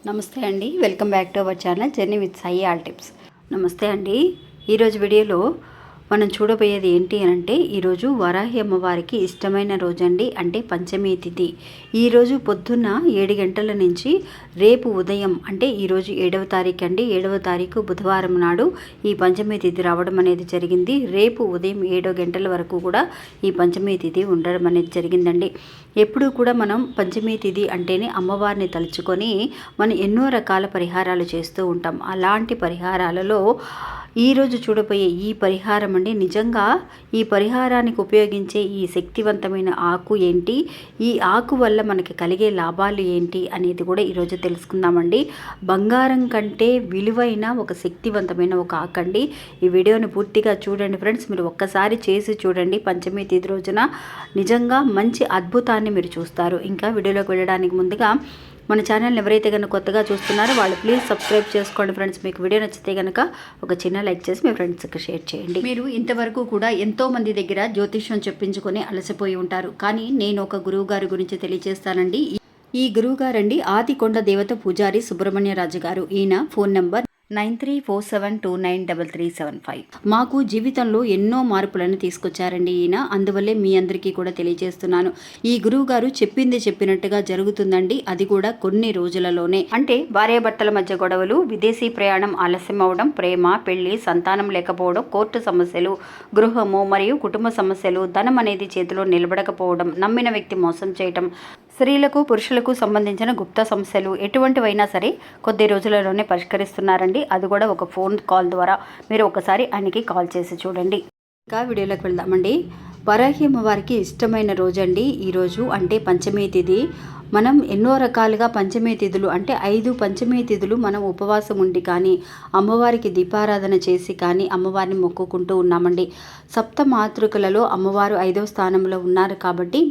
నమస్తే అండి, welcome back to our channel journey with Sai all tips. నమస్తే అండి. ఈరోజు వీడియోలో మనం చూడబోయేది ఏంటి అని అంటే, ఈరోజు వరాహి అమ్మవారికి ఇష్టమైన రోజు అండి, అంటే పంచమి తిథి. ఈరోజు పొద్దున్న 7 గంటల నుంచి రేపు ఉదయం అంటే ఈరోజు 7వ తారీఖు అండి, 7వ తారీఖు బుధవారం నాడు ఈ పంచమి తిథి రావడం అనేది జరిగింది. రేపు ఉదయం 7 గంటల వరకు కూడా ఈ పంచమి తిథి ఉండడం అనేది జరిగిందండి. ఎప్పుడూ కూడా మనం పంచమి తిథి అంటేనే అమ్మవారిని తలుచుకొని మనం ఎన్నో రకాల పరిహారాలు చేస్తూ ఉంటాం. అలాంటి పరిహారాలలో ఈరోజు చూడబోయే ఈ పరిహారం అండి, నిజంగా ఈ పరిహారానికి ఉపయోగించే ఈ శక్తివంతమైన ఆకు ఏంటి, ఈ ఆకు వల్ల మనకి కలిగే లాభాలు ఏంటి అనేది కూడా ఈరోజు తెలుసుకుందామండి. బంగారం కంటే విలువైన ఒక శక్తివంతమైన ఒక ఆకు అండి. ఈ వీడియోని పూర్తిగా చూడండి ఫ్రెండ్స్. మీరు ఒక్కసారి చేసి చూడండి. పంచమి తిథి రోజున నిజంగా మంచి అద్భుతాన్ని మీరు చూస్తారు. ఇంకా వీడియోలోకి వెళ్ళడానికి ముందుగా మన ఛానల్ని ఎవరైతే కనుక కొత్తగా చూస్తున్నారో వాళ్ళు ప్లీజ్ సబ్స్క్రైబ్ చేసుకోండి ఫ్రెండ్స్. మీకు వీడియో నచ్చితే కనుక ఒక చిన్న లైక్ చేసి మీ ఫ్రెండ్స్కి షేర్ చేయండి. మీరు ఇంతవరకు కూడా ఎంతోమంది దగ్గర జ్యోతిష్యం చెప్పించుకొని అలసిపోయి ఉంటారు, కానీ నేను ఒక గురువు గారి గురించి తెలియజేస్తానండి. ఈ గురువు గారండి ఆదికొండ దేవత పూజారి సుబ్రహ్మణ్యరాజు గారు. ఈయన ఫోన్ నెంబర్ 9347293375. మాకు జీవితంలో ఎన్నో మార్పులను తీసుకొచ్చారండి ఈయన. అందువల్లే మీ అందరికీ కూడా తెలియజేస్తున్నాను. ఈ గురువు గారు చెప్పింది చెప్పినట్టుగా జరుగుతుందండి. అది కూడా కొన్ని రోజులలోనే. అంటే భార్యాభర్తల మధ్య గొడవలు, విదేశీ ప్రయాణం ఆలస్యం అవడం, ప్రేమ, పెళ్లి, సంతానం లేకపోవడం, కోర్టు సమస్యలు, గృహము మరియు కుటుంబ సమస్యలు, ధనం అనేది చేతిలో నిలబడకపోవడం, నమ్మిన వ్యక్తి మోసం చేయటం, స్త్రీలకు పురుషులకు సంబంధించిన గుప్త సమస్యలు ఎటువంటివైనా సరే కొద్ది రోజులలోనే పరిష్కరిస్తున్నారండి. అది కూడా ఒక ఫోన్ కాల్ ద్వారా. మీరు ఒకసారి ఆయనకి కాల్ చేసి చూడండి. ఇంకా వీడియోలోకి వెళ్దామండి. వరాహి అమ్మవారికి ఇష్టమైన రోజు అండి ఈరోజు, అంటే పంచమి తిథి. మనం ఎన్నో రకాలుగా పంచమి తిథులు అంటే 5 పంచమి తిథులు మనం ఉపవాసం ఉండి కానీ అమ్మవారికి దీపారాధన చేసి కానీ అమ్మవారిని మొక్కుకుంటూ ఉన్నామండి. సప్త మాతృకలలో అమ్మవారు 5వ స్థానంలో ఉన్నారు కాబట్టి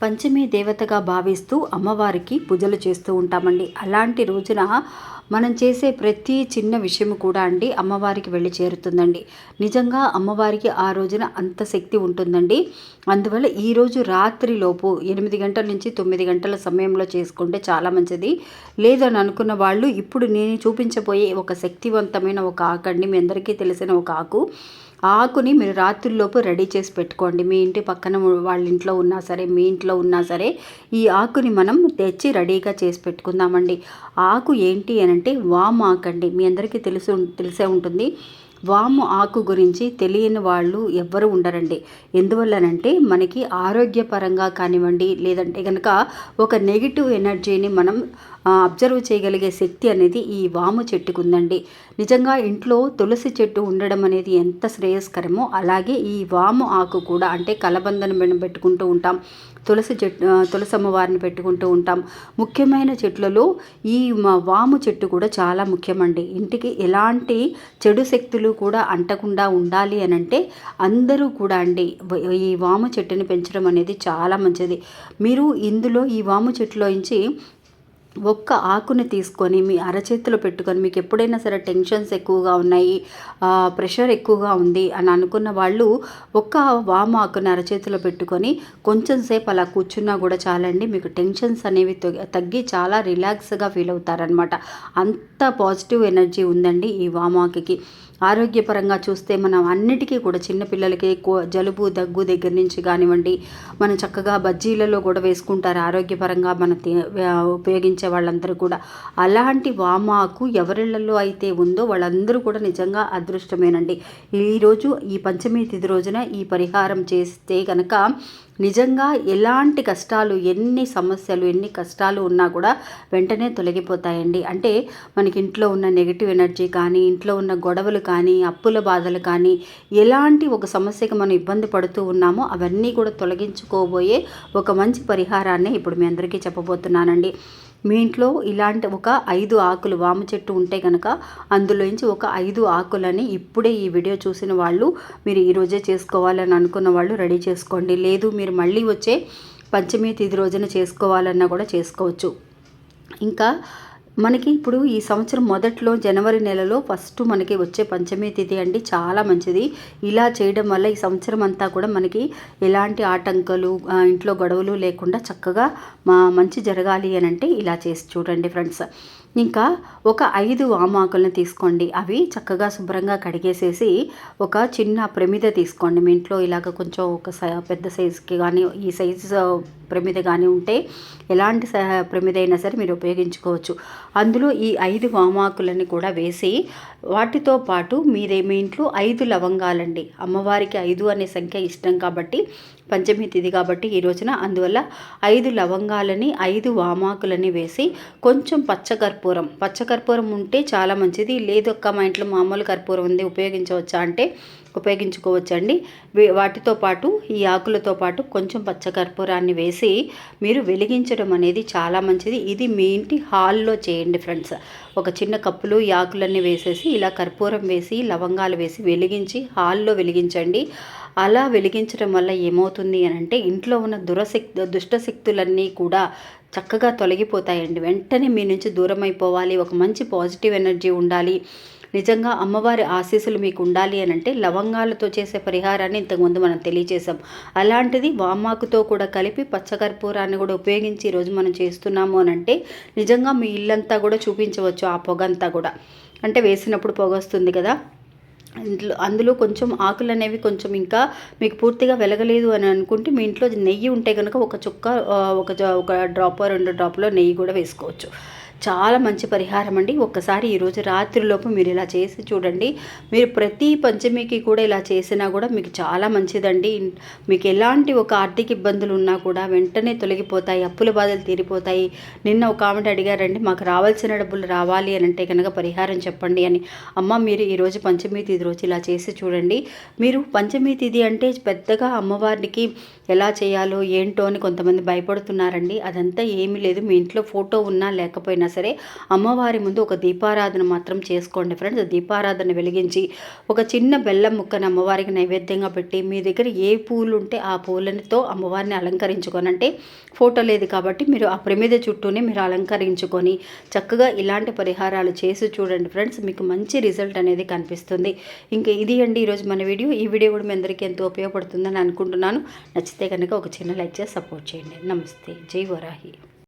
పంచమి దేవతగా భావిస్తూ అమ్మవారికి పూజలు చేస్తూ ఉంటామండి. అలాంటి రోజున మనం చేసే ప్రతి చిన్న విషయం కూడా అండి అమ్మవారికి వెళ్ళి చేరుతుందండి. నిజంగా అమ్మవారికి ఆ రోజున అంత శక్తి ఉంటుందండి. అందువల్ల ఈరోజు రాత్రిలోపు 8 గంటల నుంచి 9 గంటల సమయంలో చేసుకుంటే చాలా మంచిది. లేదని అనుకున్న వాళ్ళు ఇప్పుడు నేను చూపించబోయే ఒక శక్తివంతమైన ఒక ఆకండి, మీ అందరికీ తెలిసిన ఒక ఆకు. ఆకుని మీరు రాత్రిలోపు రెడీ చేసి పెట్టుకోండి. మీ ఇంటి పక్కన వాళ్ళ ఇంట్లో ఉన్నా సరే, మీ ఇంట్లో ఉన్నా సరే, ఈ ఆకుని మనం తెచ్చి రెడీగా చేసి పెట్టుకుందామండి. ఆకు ఏంటి అని అంటే వాము ఆకండి. మీ అందరికీ తెలిసే ఉంటుంది. వాము ఆకు గురించి తెలియని వాళ్ళు ఎవ్వరూ ఉండరండి. ఎందువల్లనంటే మనకి ఆరోగ్యపరంగా కానివ్వండి, లేదంటే కనుక ఒక నెగిటివ్ ఎనర్జీని మనం అబ్జర్వ్ చేయగలిగే శక్తి అనేది ఈ వాము చెట్టుకు ఉందండి. నిజంగా ఇంట్లో తులసి చెట్టు ఉండడం అనేది ఎంత శ్రేయస్కరమో అలాగే ఈ వాము ఆకు కూడా, అంటే కలబందను మనం పెట్టుకుంటూ ఉంటాం, తులసి అమ్మవారిని పెట్టుకుంటూ ఉంటాం. ముఖ్యమైన చెట్లలో ఈ వాము చెట్టు కూడా చాలా ముఖ్యమండి. ఇంటికి ఎలాంటి చెడు శక్తులు కూడా అంటకుండా ఉండాలి అని అంటే అందరూ కూడా అండి ఈ వాము చెట్టుని పెంచడం అనేది చాలా మంచిది. మీరు ఇందులో ఈ వాము చెట్టులోంచి ఒక్క ఆకుని తీసుకొని మీ అరచేతిలో పెట్టుకొని, మీకు ఎప్పుడైనా సరే టెన్షన్స్ ఎక్కువగా ఉన్నాయి, ప్రెషర్ ఎక్కువగా ఉంది అని అనుకున్న వాళ్ళు ఒక్క వాము ఆకుని అరచేతిలో పెట్టుకొని కొంచెం సేపు అలా కూర్చున్నా కూడా చాలండి. మీకు టెన్షన్స్ అనేవి తగ్గి చాలా రిలాక్స్గా ఫీల్ అవుతారనమాట. అంత పాజిటివ్ ఎనర్జీ ఉందండి ఈ వాము ఆకుకి. ఆరోగ్యపరంగా చూస్తే మనం అన్నిటికీ కూడా చిన్నపిల్లలకి జలుబు దగ్గు దగ్గర నుంచి కానివ్వండి, మనం చక్కగా బజ్జీలలో కూడా వేసుకుంటారు ఆరోగ్యపరంగా మన ఉపయోగించే వాళ్ళందరూ కూడా. అలాంటి వామాకు ఎవరిళ్లలో అయితే ఉందో వాళ్ళందరూ కూడా నిజంగా అదృష్టమేనండి. ఈరోజు ఈ పంచమి తిథి రోజున ఈ పరిహారం చేస్తే కనుక నిజంగా ఎలాంటి కష్టాలు, ఎన్ని సమస్యలు, ఎన్ని కష్టాలు ఉన్నా కూడా వెంటనే తొలగిపోతాయండి. అంటే మనకి ఇంట్లో ఉన్న నెగిటివ్ ఎనర్జీ కానీ, ఇంట్లో ఉన్న గొడవలు కానీ, అప్పుల బాధలు కానీ, ఎలాంటి ఒక సమస్యకి మనం ఇబ్బంది పడుతూ ఉన్నామో అవన్నీ కూడా తొలగించుకోబోయే ఒక మంచి పరిహారాన్ని ఇప్పుడు మీ అందరికీ చెప్పబోతున్నానండి. మీ ఇంట్లో ఇలాంటి ఒక 5 ఆకులు వాము చెట్టు ఉంటే కనుక అందులోంచి ఒక 5 ఆకులని ఇప్పుడే ఈ వీడియో చూసిన వాళ్ళు, మీరు ఈరోజే చేసుకోవాలని అనుకున్న వాళ్ళు రెడీ చేసుకోండి. లేదు మీరు మళ్ళీ వచ్చే పంచమి తిథి రోజున చేసుకోవాలన్నా కూడా చేసుకోవచ్చు. ఇంకా మనకి ఇప్పుడు ఈ సంవత్సరం మొదట్లో జనవరి నెలలో ఫస్ట్ మనకి వచ్చే పంచమి తిథి అండి, చాలా మంచిది. ఇలా చేయడం వల్ల ఈ సంవత్సరం అంతా కూడా మనకి ఎలాంటి ఆటంకాలు, ఇంట్లో గొడవలు లేకుండా చక్కగా మంచి జరగాలి అని అంటే ఇలా చేసి చూడండి ఫ్రెండ్స్. ఇంకా ఒక 5 వామాకులను తీసుకోండి. అవి చక్కగా శుభ్రంగా కడిగేసేసి ఒక చిన్న ప్రమిద తీసుకోండి. మీ ఇంట్లో ఇలాగ కొంచెం ఒక పెద్ద సైజుకి కానీ, ఈ సైజు ప్రమిద కానీ ఉంటే ఎలాంటి ప్రమిద అయినా సరే మీరు ఉపయోగించుకోవచ్చు. అందులో ఈ 5 వామాకులని కూడా వేసి, వాటితో పాటు మీ ఇంట్లో 5 లవంగాలండి. అమ్మవారికి 5 అనే సంఖ్య ఇష్టం కాబట్టి, పంచమి తిథి కాబట్టి ఈ రోజున, అందువల్ల 5 లవంగాలని 5 వామాకులని వేసి కొంచెం పచ్చకర్పూరం ఉంటే చాలా మంచిది. లేదొక్క మా ఇంట్లో మామూలు కర్పూరం ఉంది ఉపయోగించవచ్చా అంటే ఉపయోగించుకోవచ్చండి. వాటితో పాటు ఈ ఆకులతో పాటు కొంచెం పచ్చకర్పూరాన్ని వేసి మీరు వెలిగించడం అనేది చాలా మంచిది. ఇది మీ ఇంటి హాల్లో చేయండి ఫ్రెండ్స్. ఒక చిన్న కప్పులో ఈ ఆకులన్నీ వేసేసి ఇలా కర్పూరం వేసి లవంగాలు వేసి వెలిగించి హాల్లో వెలిగించండి. అలా వెలిగించడం వల్ల ఏమవుతుంది అని అంటే ఇంట్లో ఉన్న దుష్టశక్తులన్నీ కూడా చక్కగా తొలగిపోతాయండి. వెంటనే మీ నుంచి దూరం అయిపోవాలి, ఒక మంచి పాజిటివ్ ఎనర్జీ ఉండాలి, నిజంగా అమ్మవారి ఆశీస్సులు మీకు ఉండాలి అని అంటే లవంగాలతో చేసే పరిహారాన్ని ఇంతకుముందు మనం తెలియజేసాం. అలాంటిది వామాకుతో కూడా కలిపి పచ్చకర్పూరాన్ని కూడా ఉపయోగించి ఈరోజు మనం చేస్తున్నాము అని అంటే నిజంగా మీ ఇల్లంతా కూడా చూపించవచ్చు. ఆ పొగంతా కూడా అంటే వేసినప్పుడు పొగ వస్తుంది కదా, అందులో కొంచెం ఆకులు అనేవి కొంచెం ఇంకా మీకు పూర్తిగా వెలగలేదు అని అనుకుంటే మీ ఇంట్లో నెయ్యి ఉంటే కనుక ఒక చుక్క, ఒక డ్రాప్ 2 డ్రాప్లో నెయ్యి కూడా వేసుకోవచ్చు. చాలా మంచి పరిహారం అండి. ఒక్కసారి ఈరోజు రాత్రిలోపు మీరు ఇలా చేసి చూడండి. మీరు ప్రతి పంచమికి కూడా ఇలా చేసినా కూడా మీకు చాలా మంచిదండి. మీకు ఎలాంటి ఒక ఆర్థిక ఇబ్బందులు ఉన్నా కూడా వెంటనే తొలగిపోతాయి, అప్పుల బాధలు తీరిపోతాయి. నిన్న ఒక ఆమె అడిగారండి, మాకు రావాల్సిన డబ్బులు రావాలి అని అంటే కనుక పరిహారం చెప్పండి అని. అమ్మ మీరు ఈరోజు పంచమి తిథి రోజు ఇలా చేసి చూడండి. మీరు పంచమి తిథి అంటే పెద్దగా అమ్మవారికి ఎలా చేయాలో ఏంటో అని కొంతమంది భయపడుతున్నారండి. అదంతా ఏమీ లేదు. మీ ఇంట్లో ఫోటో ఉన్నా లేకపోయినా సరే అమ్మవారి ముందు ఒక దీపారాధన మాత్రం చేసుకోండి ఫ్రెండ్స్. దీపారాధన వెలిగించి ఒక చిన్న బెల్లం ముక్కను అమ్మవారికి నైవేద్యంగా పెట్టి మీ దగ్గర ఏ పూలు ఉంటే ఆ పూలతో అమ్మవారిని అలంకరించుకొని, అంటే ఫోటో లేదు కాబట్టి మీరు ఆ ప్రమిద చుట్టూనే మీరు అలంకరించుకొని చక్కగా ఇలాంటి పరిహారాలు చేసి చూడండి ఫ్రెండ్స్. మీకు మంచి రిజల్ట్ అనేది కనిపిస్తుంది. ఇంకా ఇది అండి ఈరోజు మన వీడియో. ఈ వీడియో కూడా మీ అందరికీ ఎంతో ఉపయోగపడుతుందని అనుకుంటున్నాను. నచ్చితే కనుక ఒక చిన్న లైక్ చేసి సపోర్ట్ చేయండి. నమస్తే, జై వరాహి.